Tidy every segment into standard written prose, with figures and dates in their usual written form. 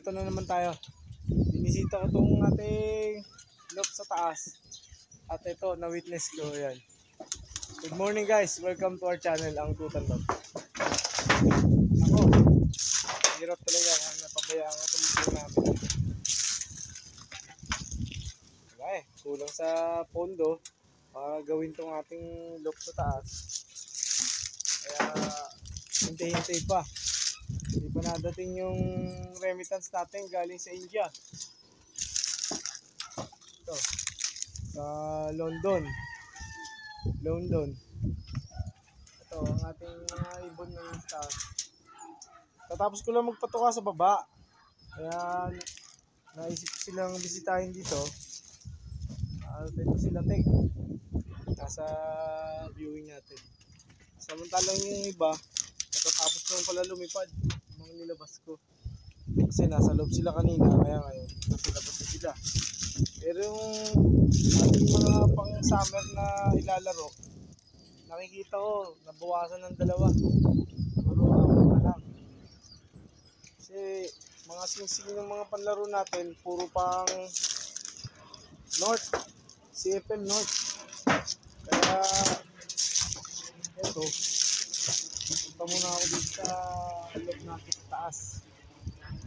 Nandito na naman tayo. Binisita ko itong ating loft sa taas. At ito, na-witness ko. Yan. Good morning guys. Welcome to our channel, ang Tutan Love. Ako, hirap talaga. Napabayaan ko itong video namin. Okay, kulang sa pondo para gawin itong ating loft sa taas. Kaya, hintay-hintay pa. Hindi pa nadating yung remittance natin galing sa India. Ito, sa London. Ito, ang ating mga ibon ng staff. Tatapos ko lang magpatuka sa baba. Kaya, naisip ko silang bisitahin dito. Ito sila tek. Nasa viewing natin. Samantalang yung iba, natatapos lang pala lumipad. Yung mga nilabas ko. Kasi nasa loob sila kanina, kaya ngayon nasa labas na sila. Pero yung ating mga pang summer na ilalaro, nakikita ko nabawasan ng dalawa. Siguro apat na lang. Kasi mga singsing ng mga panlaro natin, puro pang North, CFL North. Kaya eto, punta muna ako dito sa loob natin sa taas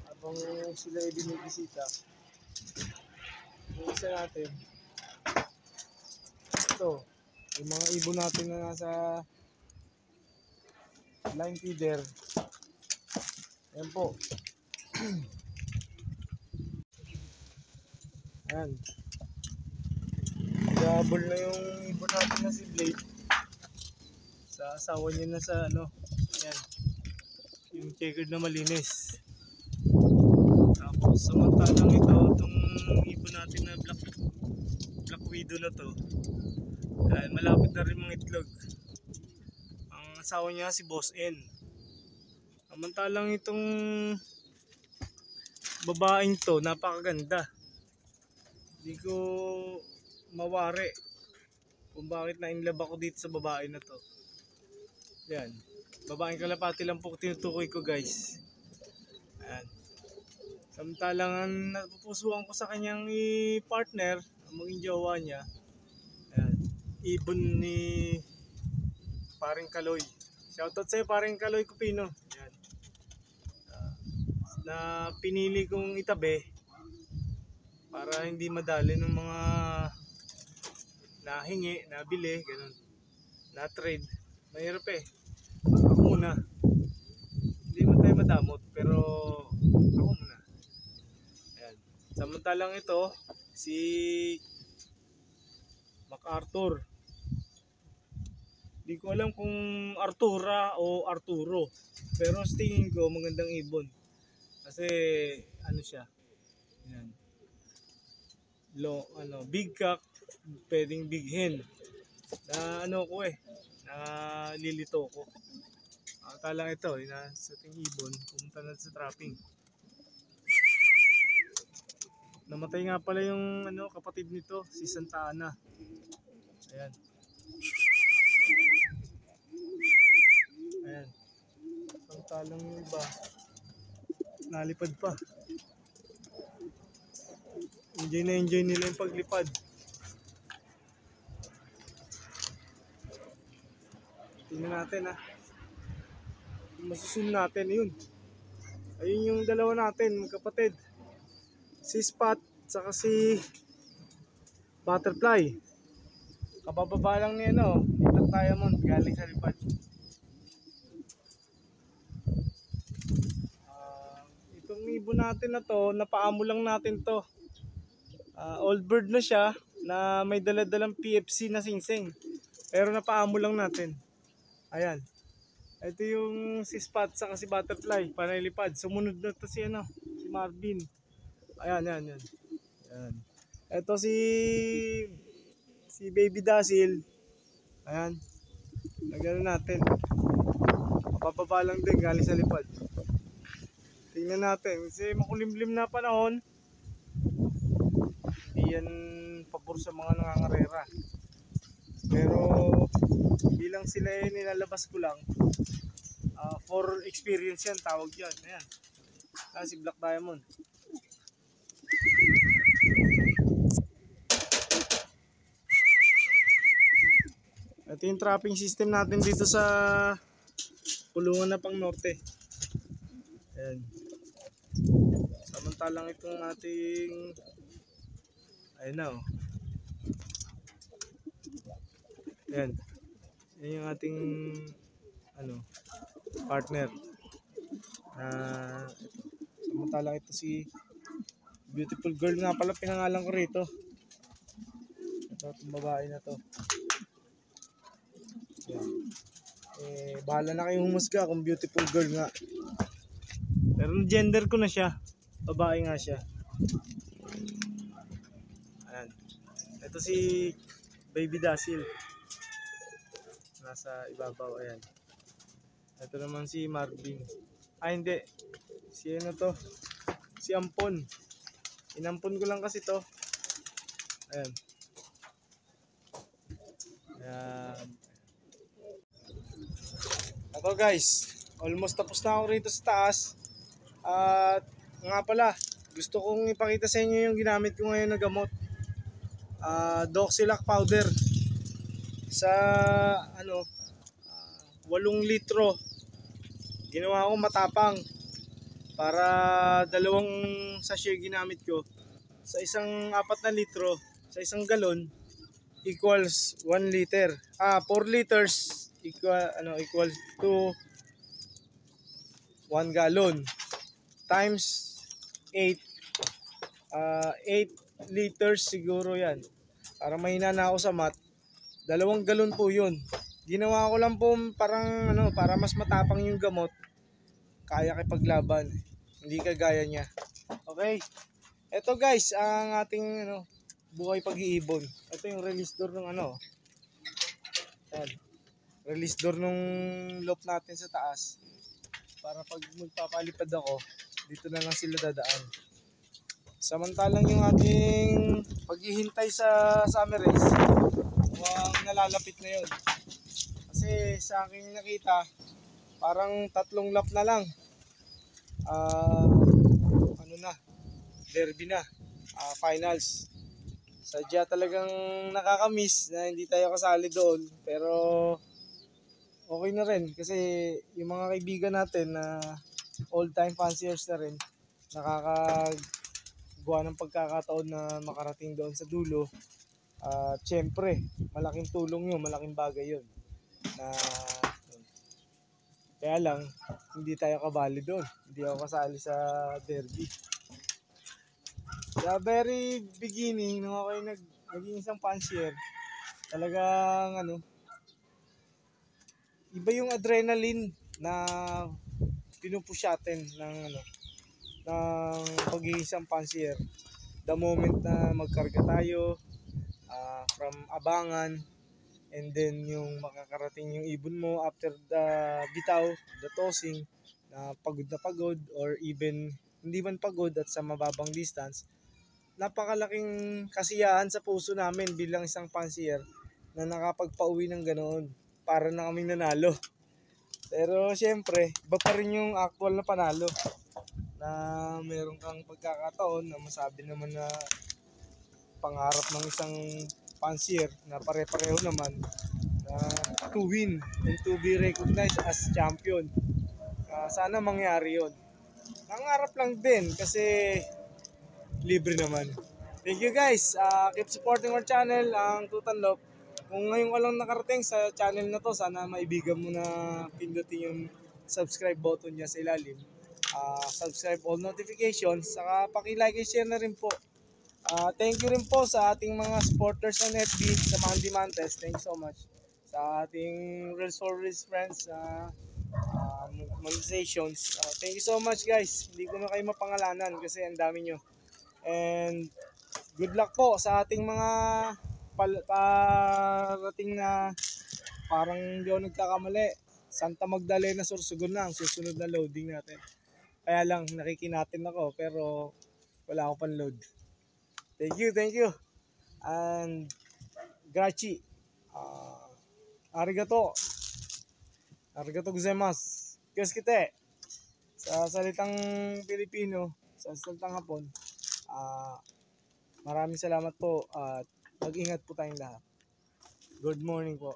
habang sila ay binibisita. Yung isa natin, ito, yung mga ibon natin na nasa line feeder. Ayan po. Ayan, double na yung ibon natin na si Blade. Sa asawa niya na sa ano, ayan, yung checkered na malinis. Tapos samantalang ito, itong ibon natin na black widow na to, malapit na rin mga itlog. Ang asawa niya si Boss N. Samantalang itong babaeng to, napakaganda. Hindi ko mawari kung bakit na-inlove ako dito sa babae na to. Yan, babaeng kalapati lang po tinutukoy ko guys. Ayan. Samantalang ang napupusuan ko sa kanyang partner, ang maging jowa niya, ayan, ibon ni Paring Kaloy. Shoutout sa'yo Paring Kaloy Cupino. Ayan. Na pinili kong itabi para hindi madali ng mga nahingi, nabili, ganun, na trade. Mahirap eh. Ako muna. Hindi mo tayo madamot, pero ako muna. Ayan. Samantalang ito, si MacArthur. Hindi ko alam kung Artura o Arturo. Pero sa tingin ko, magandang ibon. Kasi, ano siya. Ayan. Big cock, pwedeng big hen. Na ano ko eh. Lilito ko. Talang ito, sa ating ibon, pumunta na sa trapping. Namatay nga pala yung kapatid nito, si Santa Ana. Ayan. Ayan. Samantalang yung iba, nalipad pa. Enjoy na enjoy nila yung paglipad. Tingnan natin ha. Masusun natin yun. Ayun yung dalawa natin, magkapatid. Si Spot saka si Butterfly. Kabababa lang ni Black Diamond galing sa lipad. Itong ibon natin na to, napaamo lang natin to. Old bird na siya na may daladalang PFC na singsing. Pero napaamo lang natin. Ayan. Ito yung si Spot saka si Butterfly, panalipad. Sumunod na to si si Marvin. Ayan. Ayan. Ito si Baby Dazzle. Ayan. Nagano natin. Mapapaba lang din galing sa lipad. Tingnan natin. Kasi makulimlim na panahon. Hindi yan pabor sa mga nangangarera. Pero bilang sila nilalabas ko lang, for experience yan, tawag yan. Ayan. Si Black Diamond. Ito yung trapping system natin dito sa kulungan na pang norte. Ayan. Samantalang itong ating ayun na oh. Ayan. Yan yung ating partner. Samantalang ito si beautiful girl nga pala pinangalan ko rito. Ito itong babae na to. Ayan. Bahala na kayong humusga kung beautiful girl nga. Pero gender ko na siya. Babae nga siya. Ayan. Ito si Baby Dasil. Nasa ibabaw. Ayan. Ito naman si Marvin. Hindi. Si ano to? Si Ampon. Inampon ko lang kasi to. Ayan. Ayan. Ito guys, almost tapos na ako rito sa taas. At nga pala, gusto kong ipakita sa inyo yung ginamit ko ngayon na gamot. Doxilac powder. Sa 8 litro. Ginawa ko matapang. Para 2 sachet ginamit ko. Sa isang 4 na litro, sa isang galon, equals 1 liter. 4 liters equals to 1 gallon times 8 liters siguro yan. Para mahina na ako sa math, 2 galon po yun. Ginawa ko lang po parang para mas matapang yung gamot, kaya kipaglaban, hindi kagaya niya. Okay, eto guys ang ating buhay pag-iibon. Ito yung release door ng yan. Release door nung loop natin sa taas. Para pag magpapalipad ako, dito na lang sila dadaan. Samantalang yung ating paghihintay sa summer race, mukhang nalalapit na yun. Kasi sa aking nakita, parang 3 lap na lang. Derby na. Finals. Sadya talagang nakakamiss na hindi tayo kasali doon. Pero okay na rin kasi yung mga kaibigan natin na old time fanciers na rin, nakakagawa ng pagkakataon na makarating doon sa dulo. At syempre malaking tulong yun, malaking bagay yun kaya lang hindi tayo kabali doon, hindi ako kasali sa derby. Sa very beginning nung ako naging isang fancier, talagang iba yung adrenaline na pinupush natin ng pagiging isang fancier. The moment na magkarga tayo from Abangan, and then yung makakarating yung ibon mo after the bitaw, the tossing, na pagod or even hindi man pagod at sa mababang distance, napakalaking kasiyahan sa puso namin bilang isang fancier na nakapagpauwi ng ganoon. Para na kaming nanalo. Pero syempre, iba pa rin yung actual na panalo. Na meron kang pagkakataon na masabi naman na pangarap ng isang fancier na pare-pareho naman na to win and to be recognized as champion. Sana mangyari yun. Nangarap lang din kasi libre naman. Thank you guys. Keep supporting our channel, ang Tutanlop. Kung ngayon ka lang nakarating sa channel na to, sana maibigan mo na pindutin yung subscribe button niya sa ilalim. Subscribe all notifications. Saka paki-like and share na rin po. Thank you rin po sa ating mga supporters on FB, sa mga Dimantes. Thank you so much. Sa ating Real Stories friends, monetizations. Thank you so much guys. Hindi ko na kayo mapangalanan kasi ang dami nyo. And good luck po sa ating mga parating na parang hindi ako nagkakamali. Santa Magdalena, Sorsogon na ang susunod na loading natin. Kaya lang nakikinatin ako pero wala ako pang load. Thank you. And grachi. Arigato gozaimasu. Kyoskite. Sa salitang Pilipino, sa salitang Hapon, maraming salamat po at mag-ingat po tayong lahat. Good morning po.